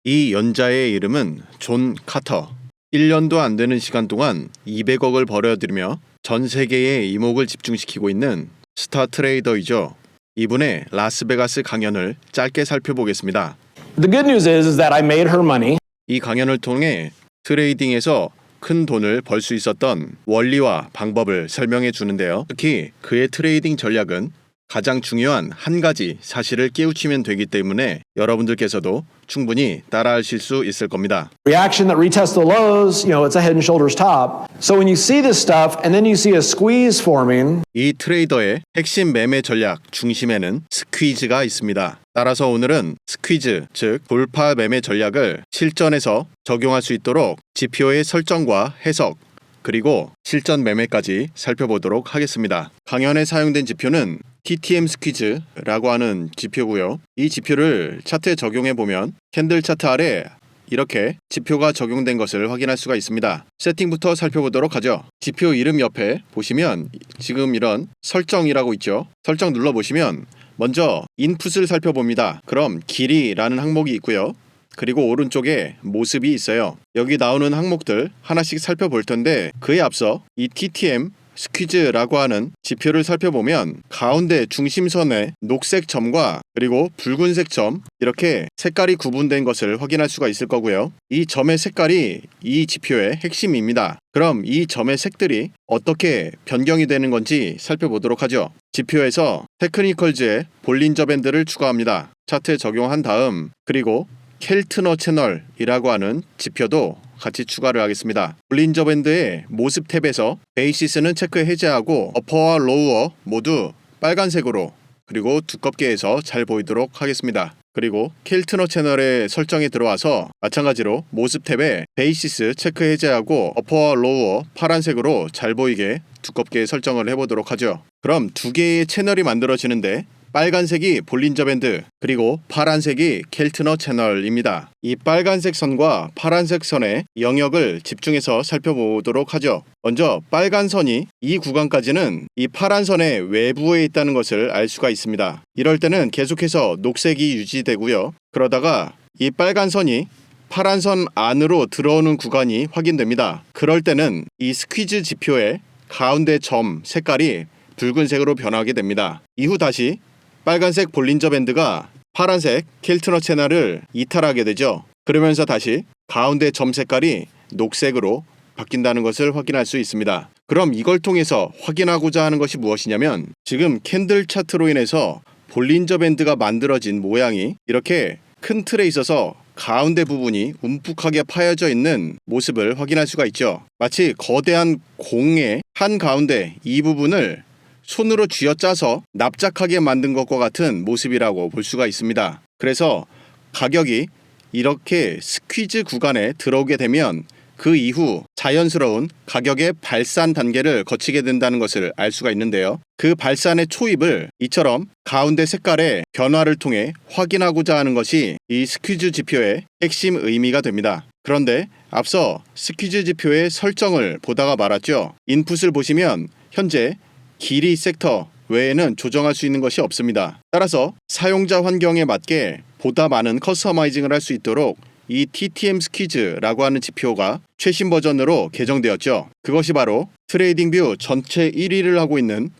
이 연자의 이름은 존 카터. 1년도 안 되는 시간 동안 200억을 벌어들이며 전 세계의 이목을 집중시키고 있는 스타 트레이더이죠. 이분의 라스베가스 강연을 짧게 살펴보겠습니다. The good news is that I made her money. 이 강연을 통해 트레이딩에서 큰 돈을 벌 수 있었던 원리와 방법을 설명해 주는데요. 특히 그의 트레이딩 전략은 가장 중요한 한 가지 사실을 깨우치면 되기 때문에 여러분들께서도 충분히 따라하실 수 있을 겁니다. Reaction that retests the lows, it's a head and shoulders top. So when you see this stuff and then you see a squeeze forming, 이 트레이더의 핵심 매매 전략 중심에는 스퀴즈가 있습니다. 따라서 오늘은 스퀴즈, 즉 돌파 매매 전략을 실전에서 적용할 수 있도록 지표의 설정과 해석, 그리고 실전 매매까지 살펴보도록 하겠습니다. 강연에 사용된 지표는 TTM 스퀴즈라고 하는 지표고요. 이 지표를 차트에 적용해 보면 캔들 차트 아래 이렇게 지표가 적용된 것을 확인할 수가 있습니다. 세팅부터 살펴보도록 하죠. 지표 이름 옆에 보시면 지금 이런 설정이라고 있죠. 설정 눌러보시면 먼저 인풋을 살펴봅니다. 그럼 길이라는 항목이 있고요. 그리고 오른쪽에 모습이 있어요. 여기 나오는 항목들 하나씩 살펴볼 텐데 그에 앞서 이 TTM 스퀴즈라고 하는 지표를 살펴보면 가운데 중심선에 녹색 점과 그리고 붉은색 점 이렇게 색깔이 구분된 것을 확인할 수가 있을 거고요. 이 점의 색깔이 이 지표의 핵심입니다. 그럼 이 점의 색들이 어떻게 변경이 되는 건지 살펴보도록 하죠. 지표에서 테크니컬즈의 볼린저 밴드를 추가합니다. 차트에 적용한 다음 그리고 켈트너 채널이라고 하는 지표도 같이 추가를 하겠습니다. 볼린저 밴드의 모습 탭에서 베이시스는 체크 해제하고 어퍼와 로우어 모두 빨간색으로 그리고 두껍게 해서 잘 보이도록 하겠습니다. 그리고 켈트너 채널의 설정에 들어와서 마찬가지로 모습 탭에 베이시스 체크 해제하고 어퍼와 로우어 파란색으로 잘 보이게 두껍게 설정을 해보도록 하죠. 그럼 두 개의 채널이 만들어지는데 빨간색이 볼린저 밴드 그리고 파란색이 켈트너 채널입니다. 이 빨간색 선과 파란색 선의 영역을 집중해서 살펴보도록 하죠. 먼저 빨간 선이 이 구간까지는 이 파란 선의 외부에 있다는 것을 알 수가 있습니다. 이럴 때는 계속해서 녹색이 유지되고요. 그러다가 이 빨간 선이 파란 선 안으로 들어오는 구간이 확인됩니다. 그럴 때는 이 스퀴즈 지표의 가운데 점 색깔이 붉은색으로 변하게 됩니다. 이후 다시 빨간색 볼린저 밴드가 파란색 켈트너 채널을 이탈하게 되죠. 그러면서 다시 가운데 점 색깔이 녹색으로 바뀐다는 것을 확인할 수 있습니다. 그럼 이걸 통해서 확인하고자 하는 것이 무엇이냐면 지금 캔들 차트로 인해서 볼린저 밴드가 만들어진 모양이 이렇게 큰 틀에 있어서 가운데 부분이 움푹하게 파여져 있는 모습을 확인할 수가 있죠. 마치 거대한 공의 한가운데 이 부분을 손으로 쥐어짜서 납작하게 만든 것과 같은 모습이라고 볼 수가 있습니다. 그래서 가격이 이렇게 스퀴즈 구간에 들어오게 되면 그 이후 자연스러운 가격의 발산 단계를 거치게 된다는 것을 알 수가 있는데요. 그 발산의 초입을 이처럼 가운데 색깔의 변화를 통해 확인하고자 하는 것이 이 스퀴즈 지표의 핵심 의미가 됩니다. 그런데 앞서 스퀴즈 지표의 설정을 보다가 말았죠. 인풋을 보시면 현재 길이 섹터 외에는 조정할 수 있는 것이 없습니다. 따라서 사용자 환경에 맞게 보다 많은 커스터마이징을 할 수 있도록 이 TTM 스퀴즈라고 하는 지표가 최신 버전으로 개정되었죠. 그것이 바로 트레이딩뷰 전체 1위를 하고 있는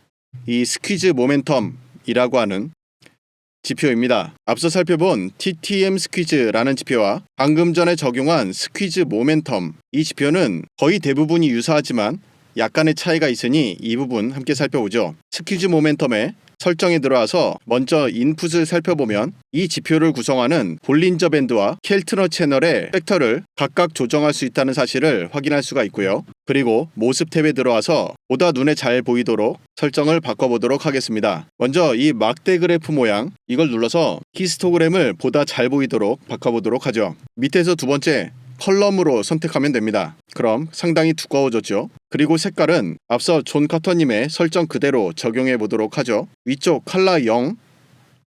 이 스퀴즈 모멘텀이라고 하는 지표입니다. 앞서 살펴본 TTM 스퀴즈라는 지표와 방금 전에 적용한 스퀴즈 모멘텀 이 지표는 거의 대부분이 유사하지만 약간의 차이가 있으니 이 부분 함께 살펴보죠. 스퀴즈 모멘텀의 설정에 들어와서 먼저 인풋을 살펴보면 이 지표를 구성하는 볼린저 밴드와 켈트너 채널의 팩터를 각각 조정할 수 있다는 사실을 확인할 수가 있고요. 그리고 모습 탭에 들어와서 보다 눈에 잘 보이도록 설정을 바꿔보도록 하겠습니다. 먼저 이 막대 그래프 모양 이걸 눌러서 히스토그램을 보다 잘 보이도록 바꿔보도록 하죠. 밑에서 두 번째 컬럼으로 선택하면 됩니다. 그럼 상당히 두꺼워졌죠. 그리고 색깔은 앞서 존 카터님의 설정 그대로 적용해 보도록 하죠. 위쪽 컬러 0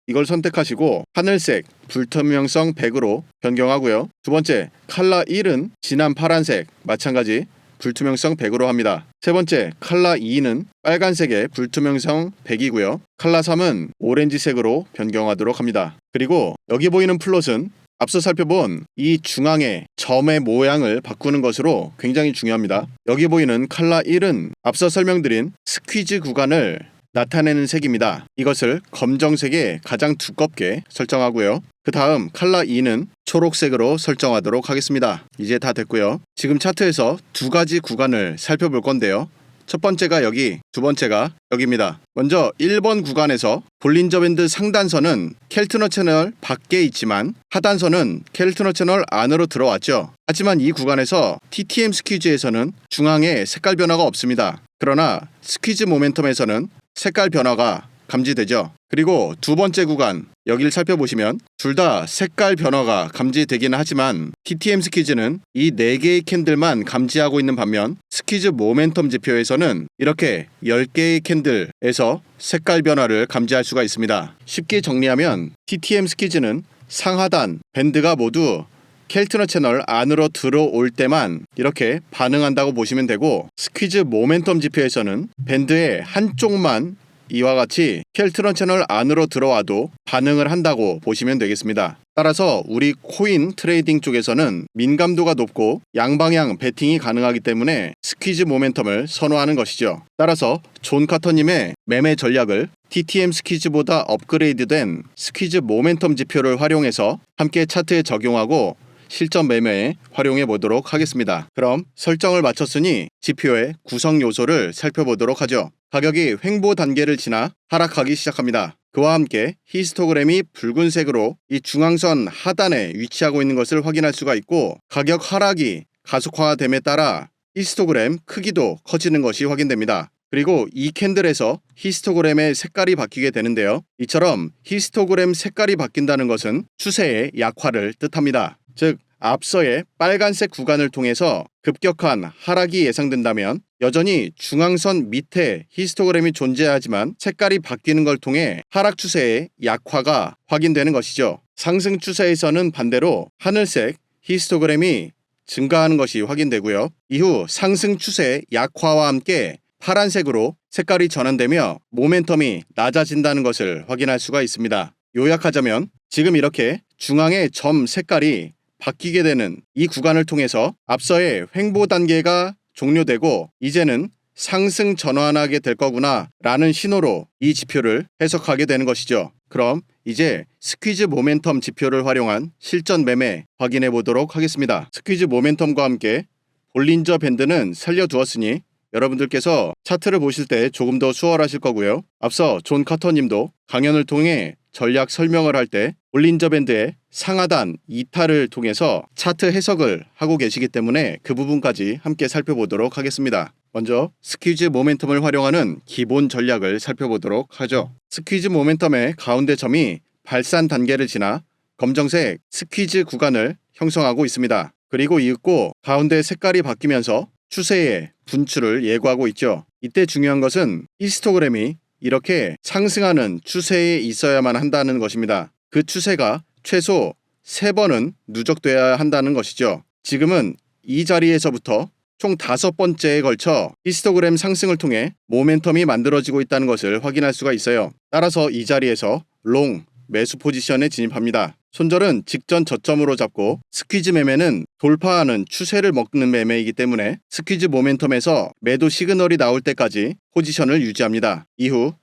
이걸 선택하시고 하늘색 불투명성 100으로 변경하고요. 두 번째 컬러 1은 진한 파란색 마찬가지 불투명성 100으로 합니다. 세 번째 컬러 2는 빨간색의 불투명성 100이고요. 컬러 3은 오렌지색으로 변경하도록 합니다. 그리고 여기 보이는 플롯은 앞서 살펴본 이 중앙의 점의 모양을 바꾸는 것으로 굉장히 중요합니다. 여기 보이는 컬러 1은 앞서 설명드린 스퀴즈 구간을 나타내는 색입니다. 이것을 검정색에 가장 두껍게 설정하고요. 그 다음 컬러 2는 초록색으로 설정하도록 하겠습니다. 이제 다 됐고요. 지금 차트에서 두 가지 구간을 살펴볼 건데요. 첫 번째가 여기, 두 번째가 여기입니다. 먼저 1번 구간에서 볼린저 밴드 상단선은 켈트너 채널 밖에 있지만 하단선은 켈트너 채널 안으로 들어왔죠. 하지만 이 구간에서 TTM 스퀴즈에서는 중앙에 색깔 변화가 없습니다. 그러나 스퀴즈 모멘텀에서는 색깔 변화가 감지되죠. 그리고 두 번째 구간, 여기를 살펴보시면 둘 다 색깔 변화가 감지되기는 하지만 TTM 스퀴즈는 이 4개의 캔들만 감지하고 있는 반면 스퀴즈 모멘텀 지표에서는 이렇게 10개의 캔들에서 색깔 변화를 감지할 수가 있습니다. 쉽게 정리하면 TTM 스퀴즈는 상하단 밴드가 모두 켈트너 채널 안으로 들어올 때만 이렇게 반응한다고 보시면 되고, 스퀴즈 모멘텀 지표에서는 밴드의 한쪽만 이와 같이 켈트너 채널 안으로 들어와도 반응을 한다고 보시면 되겠습니다. 따라서 우리 코인 트레이딩 쪽에서는 민감도가 높고 양방향 베팅이 가능하기 때문에 스퀴즈 모멘텀을 선호하는 것이죠. 따라서 존 카터님의 매매 전략을 TTM 스퀴즈보다 업그레이드된 스퀴즈 모멘텀 지표를 활용해서 함께 차트에 적용하고 실전 매매에 활용해 보도록 하겠습니다. 그럼 설정을 마쳤으니 지표의 구성 요소를 살펴보도록 하죠. 가격이 횡보 단계를 지나 하락하기 시작합니다. 그와 함께 히스토그램이 붉은색으로 이 중앙선 하단에 위치하고 있는 것을 확인할 수가 있고, 가격 하락이 가속화됨에 따라 히스토그램 크기도 커지는 것이 확인됩니다. 그리고 이 캔들에서 히스토그램의 색깔이 바뀌게 되는데요. 이처럼 히스토그램 색깔이 바뀐다는 것은 추세의 약화를 뜻합니다. 즉 앞서의 빨간색 구간을 통해서 급격한 하락이 예상된다면 여전히 중앙선 밑에 히스토그램이 존재하지만 색깔이 바뀌는 걸 통해 하락 추세의 약화가 확인되는 것이죠. 상승 추세에서는 반대로 하늘색 히스토그램이 증가하는 것이 확인되고요. 이후 상승 추세 약화와 함께 파란색으로 색깔이 전환되며 모멘텀이 낮아진다는 것을 확인할 수가 있습니다. 요약하자면 지금 이렇게 중앙의 점 색깔이 바뀌게 되는 이 구간을 통해서 앞서의 횡보 단계가 종료되고 이제는 상승 전환하게 될 거구나 라는 신호로 이 지표를 해석하게 되는 것이죠. 그럼 이제 스퀴즈 모멘텀 지표를 활용한 실전 매매 확인해 보도록 하겠습니다. 스퀴즈 모멘텀과 함께 볼린저 밴드는 살려두었으니 여러분들께서 차트를 보실 때 조금 더 수월하실 거고요. 앞서 존 카터님도 강연을 통해 전략 설명을 할 때 볼린저 밴드의 상하단 이탈을 통해서 차트 해석을 하고 계시기 때문에 그 부분까지 함께 살펴보도록 하겠습니다. 먼저 스퀴즈 모멘텀을 활용하는 기본 전략을 살펴보도록 하죠. 스퀴즈 모멘텀의 가운데 점이 발산 단계를 지나 검정색 스퀴즈 구간을 형성하고 있습니다. 그리고 이윽고 가운데 색깔이 바뀌면서 추세의 분출을 예고하고 있죠. 이때 중요한 것은 히스토그램이 이렇게 상승하는 추세에 있어야만 한다는 것입니다. 그 추세가 최소 3번은 누적돼야 한다는 것이죠. 지금은 이 자리에서부터 총 5번째에 걸쳐 히스토그램 상승을 통해 모멘텀이 만들어지고 있다는 것을 확인할 수가 있어요. 따라서 이 자리에서 롱 매수 포지션에 진입합니다. 손절은 직전 저점으로 잡고 스퀴즈 매매는 돌파하는 추세를 먹는 매매이기 때문에 스퀴즈 모멘텀에서 매도 시그널이 나올 때까지 포지션을 유지합니다. 이후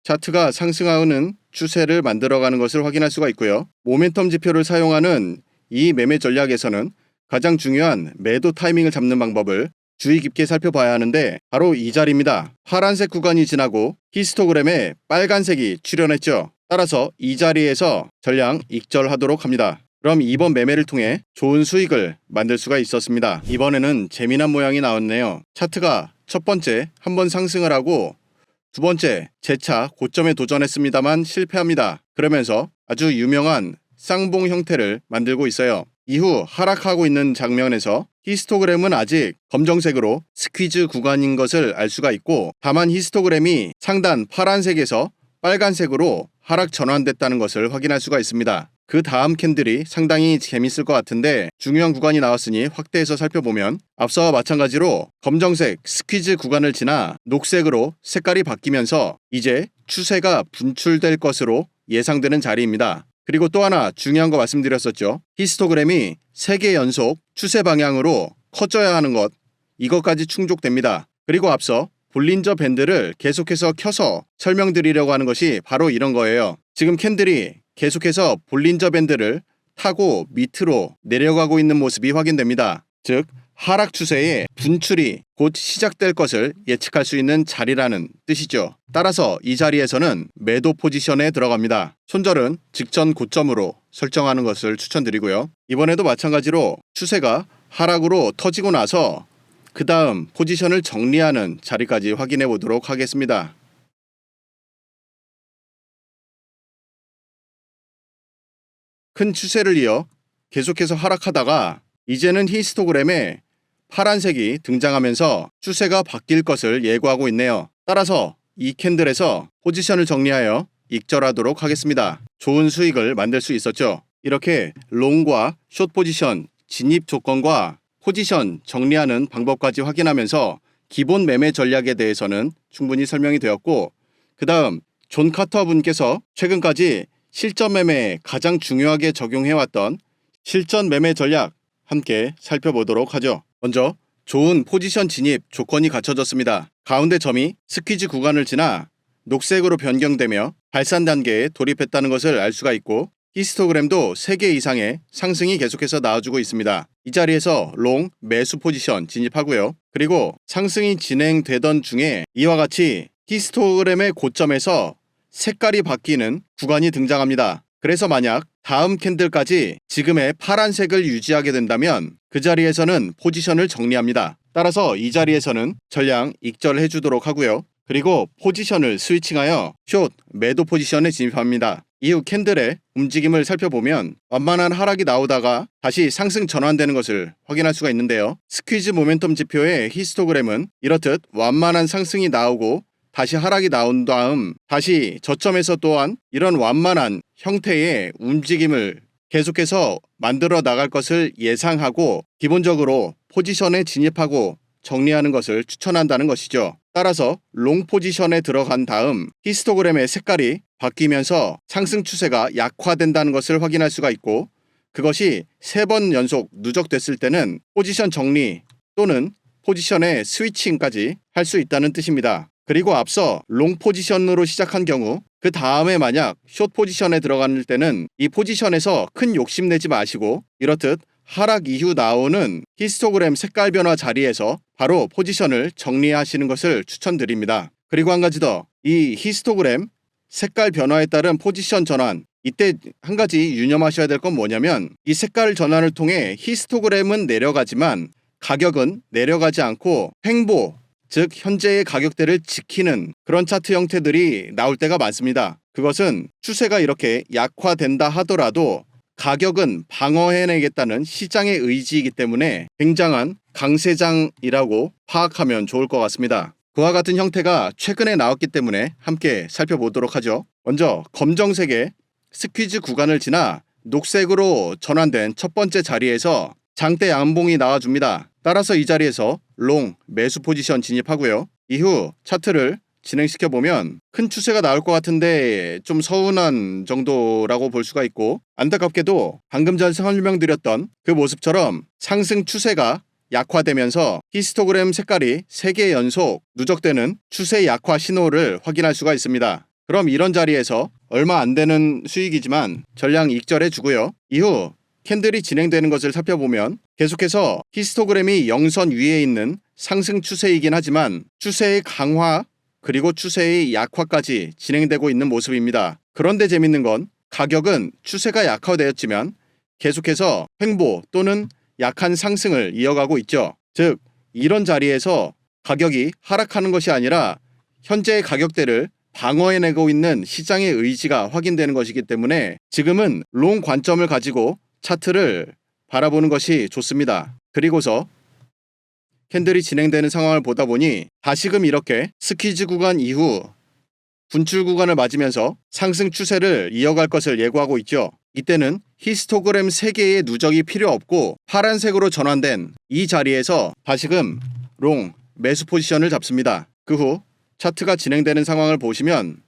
차트가 상승하는 추세를 만들어가는 것을 확인할 수가 있고요. 모멘텀 지표를 사용하는 이 매매 전략에서는 가장 중요한 매도 타이밍을 잡는 방법을 주의 깊게 살펴봐야 하는데 바로 이 자리입니다. 파란색 구간이 지나고 히스토그램에 빨간색이 출현했죠. 따라서 이 자리에서 전량 익절하도록 합니다. 그럼 이번 매매를 통해 좋은 수익을 만들 수가 있었습니다. 이번에는 재미난 모양이 나왔네요. 차트가 첫 번째 한번 상승을 하고 두 번째 재차 고점에 도전했습니다만 실패합니다. 그러면서 아주 유명한 쌍봉 형태를 만들고 있어요. 이후 하락하고 있는 장면에서 히스토그램은 아직 검정색으로 스퀴즈 구간인 것을 알 수가 있고, 다만 히스토그램이 상단 파란색에서 빨간색으로 하락 전환됐다는 것을 확인할 수가 있습니다. 그 다음 캔들이 상당히 재밌을 것 같은데 중요한 구간이 나왔으니 확대해서 살펴보면 앞서와 마찬가지로 검정색 스퀴즈 구간을 지나 녹색으로 색깔이 바뀌면서 이제 추세가 분출될 것으로 예상되는 자리입니다. 그리고 또 하나 중요한 거 말씀드렸었죠. 히스토그램이 3개 연속 추세 방향으로 커져야 하는 것, 이것까지 충족됩니다. 그리고 앞서 볼린저 밴드를 계속해서 켜서 설명드리려고 하는 것이 바로 이런 거예요. 지금 캔들이 계속해서 볼린저 밴드를 타고 밑으로 내려가고 있는 모습이 확인됩니다. 즉 하락 추세의 분출이 곧 시작될 것을 예측할 수 있는 자리라는 뜻이죠. 따라서 이 자리에서는 매도 포지션에 들어갑니다. 손절은 직전 고점으로 설정하는 것을 추천드리고요. 이번에도 마찬가지로 추세가 하락으로 터지고 나서 그 다음 포지션을 정리하는 자리까지 확인해 보도록 하겠습니다. 큰 추세를 이어 계속해서 하락하다가 이제는 히스토그램에 파란색이 등장하면서 추세가 바뀔 것을 예고하고 있네요. 따라서 이 캔들에서 포지션을 정리하여 익절하도록 하겠습니다. 좋은 수익을 만들 수 있었죠. 이렇게 롱과 숏 포지션 진입 조건과 포지션 정리하는 방법까지 확인하면서 기본 매매 전략에 대해서는 충분히 설명이 되었고, 그 다음 존 카터 분께서 최근까지 실전 매매에 가장 중요하게 적용해왔던 실전 매매 전략 함께 살펴보도록 하죠. 먼저 좋은 포지션 진입 조건이 갖춰졌습니다. 가운데 점이 스퀴즈 구간을 지나 녹색으로 변경되며 발산 단계에 돌입했다는 것을 알 수가 있고, 히스토그램도 3개 이상의 상승이 계속해서 나와주고 있습니다. 이 자리에서 롱 매수 포지션 진입하고요. 그리고 상승이 진행되던 중에 이와 같이 히스토그램의 고점에서 색깔이 바뀌는 구간이 등장합니다. 그래서 만약 다음 캔들까지 지금의 파란색을 유지하게 된다면 그 자리에서는 포지션을 정리합니다. 따라서 이 자리에서는 전량 익절해 주도록 하고요. 그리고 포지션을 스위칭하여 숏 매도 포지션에 진입합니다. 이후 캔들의 움직임을 살펴보면 완만한 하락이 나오다가 다시 상승 전환되는 것을 확인할 수가 있는데요. 스퀴즈 모멘텀 지표의 히스토그램은 이렇듯 완만한 상승이 나오고 다시 하락이 나온 다음 다시 저점에서 또한 이런 완만한 형태의 움직임을 계속해서 만들어 나갈 것을 예상하고 기본적으로 포지션에 진입하고 정리하는 것을 추천한다는 것이죠. 따라서 롱 포지션에 들어간 다음 히스토그램의 색깔이 바뀌면서 상승 추세가 약화된다는 것을 확인할 수가 있고, 그것이 3번 연속 누적됐을 때는 포지션 정리 또는 포지션의 스위칭까지 할 수 있다는 뜻입니다. 그리고 앞서 롱 포지션으로 시작한 경우 그 다음에 만약 숏 포지션에 들어갈 때는 이 포지션에서 큰 욕심내지 마시고 이렇듯 하락 이후 나오는 히스토그램 색깔 변화 자리에서 바로 포지션을 정리하시는 것을 추천드립니다. 그리고 한 가지 더, 이 히스토그램 색깔 변화에 따른 포지션 전환, 이때 한 가지 유념하셔야 될 건 뭐냐면 이 색깔 전환을 통해 히스토그램은 내려가지만 가격은 내려가지 않고 횡보, 즉 현재의 가격대를 지키는 그런 차트 형태들이 나올 때가 많습니다. 그것은 추세가 이렇게 약화된다 하더라도 가격은 방어해내겠다는 시장의 의지이기 때문에 굉장한 강세장이라고 파악하면 좋을 것 같습니다. 그와 같은 형태가 최근에 나왔기 때문에 함께 살펴보도록 하죠. 먼저 검정색의 스퀴즈 구간을 지나 녹색으로 전환된 첫 번째 자리에서 장대 양봉이 나와줍니다. 따라서 이 자리에서 롱 매수 포지션 진입하고요. 이후 차트를 진행시켜보면 큰 추세가 나올 것 같은데 좀 서운한 정도라고 볼 수가 있고, 안타깝게도 방금 전 설명드렸던 그 모습처럼 상승 추세가 약화되면서 히스토그램 색깔이 3개 연속 누적되는 추세 약화 신호를 확인할 수가 있습니다. 그럼 이런 자리에서 얼마 안 되는 수익이지만 전량 익절해 주고요. 이후 캔들이 진행되는 것을 살펴보면 계속해서 히스토그램이 영선 위에 있는 상승 추세이긴 하지만 추세의 강화 그리고 추세의 약화까지 진행되고 있는 모습입니다. 그런데 재밌는 건 가격은 추세가 약화되었지만 계속해서 횡보 또는 약한 상승을 이어가고 있죠. 즉 이런 자리에서 가격이 하락하는 것이 아니라 현재의 가격대를 방어해내고 있는 시장의 의지가 확인되는 것이기 때문에 지금은 롱 관점을 가지고 차트를 바라보는 것이 좋습니다. 그리고서 캔들이 진행되는 상황을 보다 보니 다시금 이렇게 스퀴즈 구간 이후 분출 구간을 맞으면서 상승 추세를 이어갈 것을 예고하고 있죠. 이때는 히스토그램 3개의 누적이 필요 없고 파란색으로 전환된 이 자리에서 다시금 롱 매수 포지션을 잡습니다. 그 후 차트가 진행되는 상황을 보시면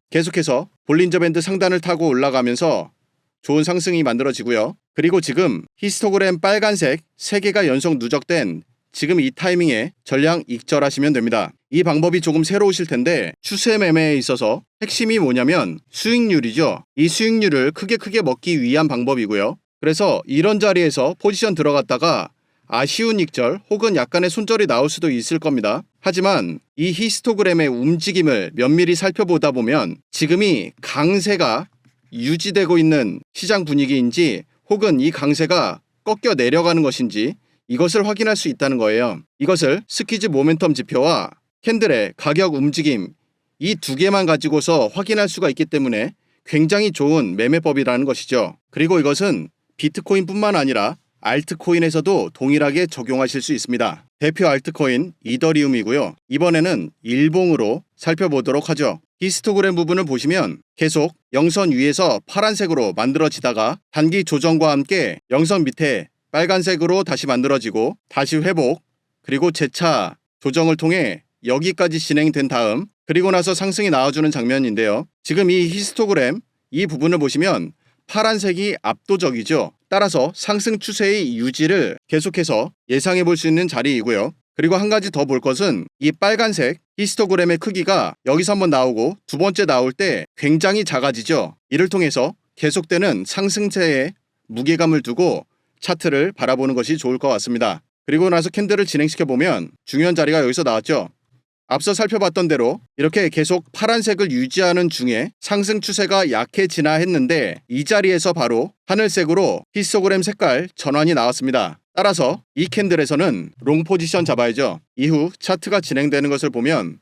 계속해서 볼린저 밴드 상단을 타고 올라가면서 좋은 상승이 만들어지고요. 그리고 지금 히스토그램 빨간색 3개가 연속 누적된 지금 이 타이밍에 전량 익절하시면 됩니다. 이 방법이 조금 새로우실 텐데 추세 매매에 있어서 핵심이 뭐냐면 수익률이죠. 이 수익률을 크게 먹기 위한 방법이고요. 그래서 이런 자리에서 포지션 들어갔다가 아쉬운 익절 혹은 약간의 손절이 나올 수도 있을 겁니다. 하지만 이 히스토그램의 움직임을 면밀히 살펴보다 보면 지금이 강세가 유지되고 있는 시장 분위기인지 혹은 이 강세가 꺾여 내려가는 것인지 이것을 확인할 수 있다는 거예요. 이것을 스퀴즈 모멘텀 지표와 캔들의 가격 움직임 이 두 개만 가지고서 확인할 수가 있기 때문에 굉장히 좋은 매매법이라는 것이죠. 그리고 이것은 비트코인뿐만 아니라 알트코인에서도 동일하게 적용하실 수 있습니다. 대표 알트코인 이더리움이고요. 이번에는 일봉으로 살펴보도록 하죠. 히스토그램 부분을 보시면 계속 영선 위에서 파란색으로 만들어지다가 단기 조정과 함께 영선 밑에 빨간색으로 다시 만들어지고 다시 회복 그리고 재차 조정을 통해 여기까지 진행된 다음 그리고 나서 상승이 나와주는 장면인데요. 지금 이 히스토그램 이 부분을 보시면 파란색이 압도적이죠. 따라서 상승 추세의 유지를 계속해서 예상해 볼 수 있는 자리이고요. 그리고 한 가지 더 볼 것은 이 빨간색 히스토그램의 크기가 여기서 한번 나오고 두 번째 나올 때 굉장히 작아지죠. 이를 통해서 계속되는 상승세에 무게감을 두고 차트를 바라보는 것이 좋을 것 같습니다. 그리고 나서 캔들을 진행시켜 보면 중요한 자리가 여기서 나왔죠. 앞서 살펴봤던 대로 이렇게 계속 파란색을 유지하는 중에 상승 추세가 약해지나 했는데 이 자리에서 바로 하늘색으로 히스토그램 색깔 전환이 나왔습니다. 따라서 이 캔들에서는 롱 포지션 잡아야죠. 이후 차트가 진행되는 것을 보면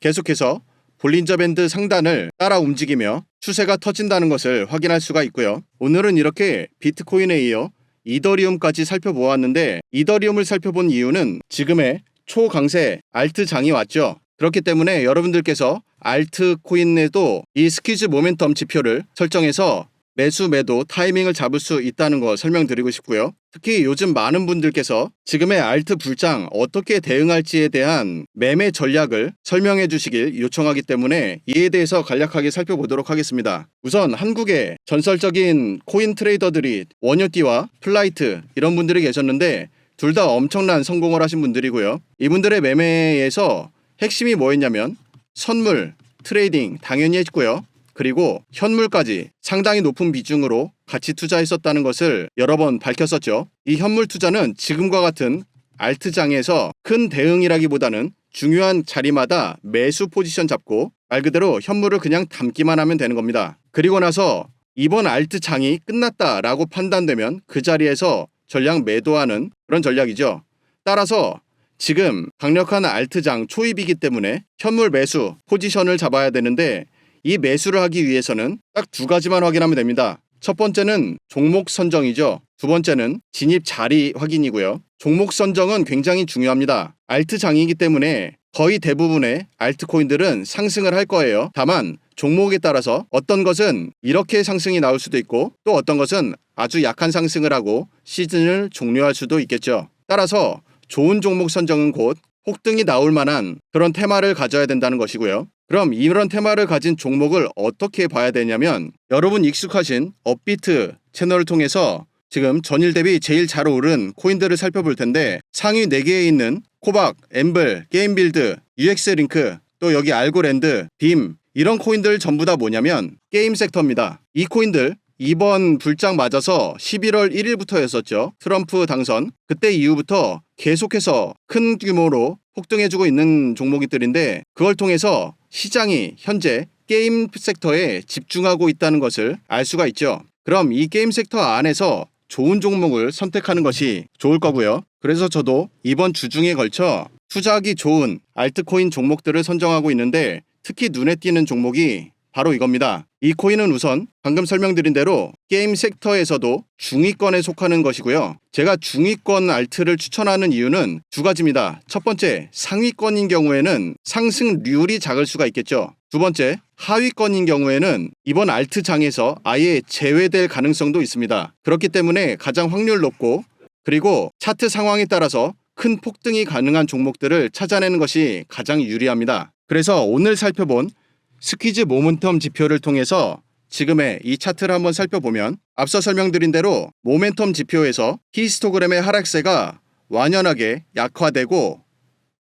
계속해서 볼린저 밴드 상단을 따라 움직이며 추세가 터진다는 것을 확인할 수가 있고요. 오늘은 이렇게 비트코인에 이어 이더리움까지 살펴보았는데 이더리움을 살펴본 이유는 지금의 초강세 알트장이 왔죠. 그렇기 때문에 여러분들께서 알트코인에도 이 스퀴즈 모멘텀 지표를 설정해서 매수 매도 타이밍을 잡을 수 있다는 거 설명드리고 싶고요. 특히 요즘 많은 분들께서 지금의 알트 불장 어떻게 대응할지에 대한 매매 전략을 설명해 주시길 요청하기 때문에 이에 대해서 간략하게 살펴보도록 하겠습니다. 우선 한국의 전설적인 코인 트레이더들이 원효띠와 플라이트 이런 분들이 계셨는데 둘 다 엄청난 성공을 하신 분들이고요. 이분들의 매매에서 핵심이 뭐였냐면 선물, 트레이딩 당연히 했고요. 그리고 현물까지 상당히 높은 비중으로 같이 투자했었다는 것을 여러 번 밝혔었죠. 이 현물 투자는 지금과 같은 알트장에서 큰 대응이라기보다는 중요한 자리마다 매수 포지션 잡고 말 그대로 현물을 그냥 담기만 하면 되는 겁니다. 그리고 나서 이번 알트장이 끝났다라고 판단되면 그 자리에서 전량 매도하는 그런 전략이죠. 따라서 지금 강력한 알트장 초입이기 때문에 현물 매수 포지션을 잡아야 되는데 이 매수를 하기 위해서는 딱 두 가지만 확인하면 됩니다. 첫 번째는 종목 선정이죠. 두 번째는 진입 자리 확인이고요. 종목 선정은 굉장히 중요합니다. 알트장이기 때문에 거의 대부분의 알트코인들은 상승을 할 거예요. 다만 종목에 따라서 어떤 것은 이렇게 상승이 나올 수도 있고 또 어떤 것은 아주 약한 상승을 하고 시즌을 종료할 수도 있겠죠. 따라서 좋은 종목 선정은 곧 폭등이 나올 만한 그런 테마를 가져야 된다는 것이고요. 그럼 이런 테마를 가진 종목을 어떻게 봐야 되냐면 여러분 익숙하신 업비트 채널을 통해서 지금 전일 대비 제일 잘 오른 코인들을 살펴볼 텐데 상위 4개에 있는 코박, 엠블, 게임빌드, UX링크, 또 여기 알고랜드, 빔 이런 코인들 전부 다 뭐냐면 게임 섹터입니다. 이 코인들 이번 불장 맞아서 11월 1일부터였었죠. 트럼프 당선. 그때 이후부터 계속해서 큰 규모로 폭등해주고 있는 종목들인데 그걸 통해서 시장이 현재 게임 섹터에 집중하고 있다는 것을 알 수가 있죠. 그럼 이 게임 섹터 안에서 좋은 종목을 선택하는 것이 좋을 거고요. 그래서 저도 이번 주 중에 걸쳐 투자하기 좋은 알트코인 종목들을 선정하고 있는데 특히 눈에 띄는 종목이 바로 이겁니다. 이 코인은 우선 방금 설명드린 대로 게임 섹터에서도 중위권에 속하는 것이고요. 제가 중위권 알트를 추천하는 이유는 두 가지입니다. 첫 번째, 상위권인 경우에는 상승률이 작을 수가 있겠죠. 두 번째, 하위권인 경우에는 이번 알트장에서 아예 제외될 가능성도 있습니다. 그렇기 때문에 가장 확률 높고 그리고 차트 상황에 따라서 큰 폭등이 가능한 종목들을 찾아내는 것이 가장 유리합니다. 그래서 오늘 살펴본 스퀴즈 모멘텀 지표를 통해서 지금의 이 차트를 한번 살펴보면 앞서 설명드린 대로 모멘텀 지표에서 히스토그램의 하락세가 완연하게 약화되고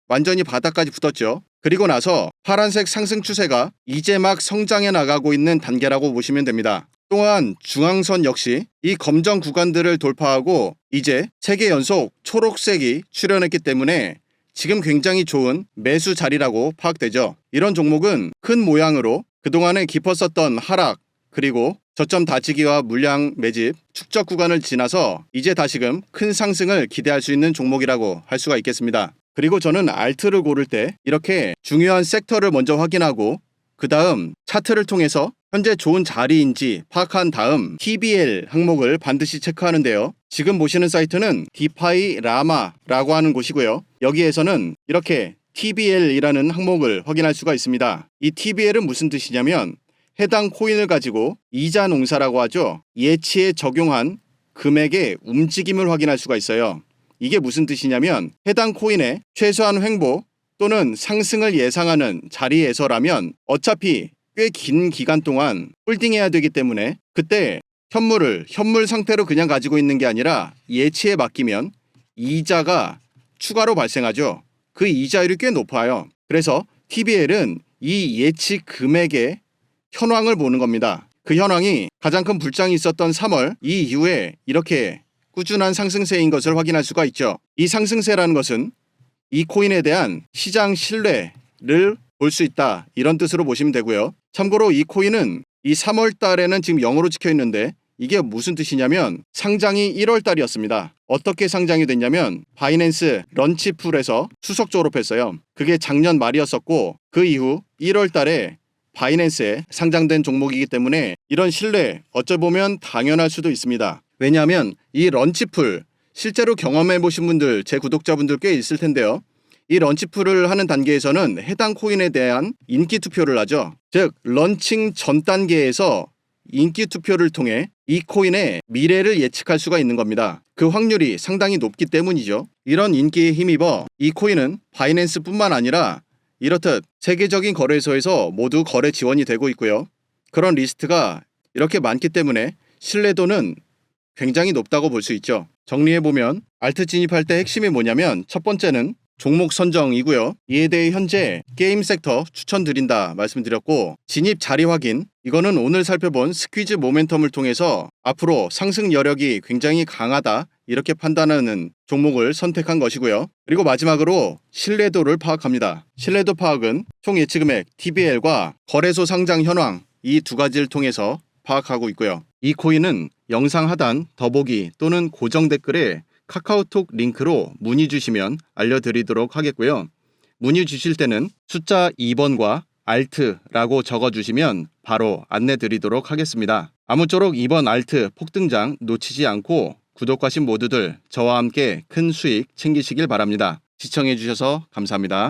완전히 바닥까지 붙었죠. 그리고 나서 파란색 상승 추세가 이제 막 성장해 나가고 있는 단계라고 보시면 됩니다. 또한 중앙선 역시 이 검정 구간들을 돌파하고 이제 3개 연속 초록색이 출현했기 때문에 지금 굉장히 좋은 매수 자리라고 파악되죠. 이런 종목은 큰 모양으로 그동안에 깊었었던 하락 그리고 저점 다지기와 물량 매집 축적 구간을 지나서 이제 다시금 큰 상승을 기대할 수 있는 종목이라고 할 수가 있겠습니다. 그리고 저는 알트를 고를 때 이렇게 중요한 섹터를 먼저 확인하고 그 다음 차트를 통해서 현재 좋은 자리인지 파악한 다음 TBL 항목을 반드시 체크하는데요. 지금 보시는 사이트는 디파이 라마라고 하는 곳이고요. 여기에서는 이렇게 TBL이라는 항목을 확인할 수가 있습니다. 이 TBL은 무슨 뜻이냐면 해당 코인을 가지고 이자 농사라고 하죠. 예치에 적용한 금액의 움직임을 확인할 수가 있어요. 이게 무슨 뜻이냐면 해당 코인의 최소한 횡보 또는 상승을 예상하는 자리에서라면 어차피 꽤 긴 기간 동안 홀딩해야 되기 때문에 그때 현물 상태로 그냥 가지고 있는 게 아니라 예치에 맡기면 이자가 추가로 발생하죠. 그 이자율이 꽤 높아요. 그래서 TBL은 이 예치 금액의 현황을 보는 겁니다. 그 현황이 가장 큰 불장이 있었던 3월 이 이후에 이렇게 꾸준한 상승세인 것을 확인할 수가 있죠. 이 상승세라는 것은 이 코인에 대한 시장 신뢰를 볼 수 있다 이런 뜻으로 보시면 되고요. 참고로 이 코인은 이 3월 달에는 지금 0으로 찍혀 있는데 이게 무슨 뜻이냐면 상장이 1월 달이었습니다. 어떻게 상장이 됐냐면 바이낸스 런치풀에서 수석 졸업했어요. 그게 작년 말이었었고 그 이후 1월 달에 바이낸스에 상장된 종목이기 때문에 이런 신뢰 어쩌보면 당연할 수도 있습니다. 왜냐하면 이 런치풀 실제로 경험해 보신 분들 제 구독자분들 꽤 있을 텐데요. 이 런치풀을 하는 단계에서는 해당 코인에 대한 인기 투표를 하죠. 즉 런칭 전 단계에서 인기 투표를 통해 이 코인의 미래를 예측할 수가 있는 겁니다. 그 확률이 상당히 높기 때문이죠. 이런 인기에 힘입어 이 코인은 바이낸스뿐만 아니라 이렇듯 세계적인 거래소에서 모두 거래 지원이 되고 있고요. 그런 리스트가 이렇게 많기 때문에 신뢰도는 굉장히 높다고 볼 수 있죠. 정리해보면 알트 진입할 때 핵심이 뭐냐면 첫 번째는 종목 선정이고요. 이에 대해 현재 게임 섹터 추천드린다 말씀드렸고 진입 자리 확인 이거는 오늘 살펴본 스퀴즈 모멘텀을 통해서 앞으로 상승 여력이 굉장히 강하다 이렇게 판단하는 종목을 선택한 것이고요. 그리고 마지막으로 신뢰도를 파악합니다. 신뢰도 파악은 총 예치 금액 TBL과 거래소 상장 현황 이 두 가지를 통해서 파악하고 있고요. 이 코인은 영상 하단 더보기 또는 고정 댓글에 카카오톡 링크로 문의 주시면 알려드리도록 하겠고요. 문의 주실 때는 숫자 2번과 알트라고 적어주시면 바로 안내드리도록 하겠습니다. 아무쪼록 이번 알트 폭등장 놓치지 않고 구독하신 모두들 저와 함께 큰 수익 챙기시길 바랍니다. 시청해주셔서 감사합니다.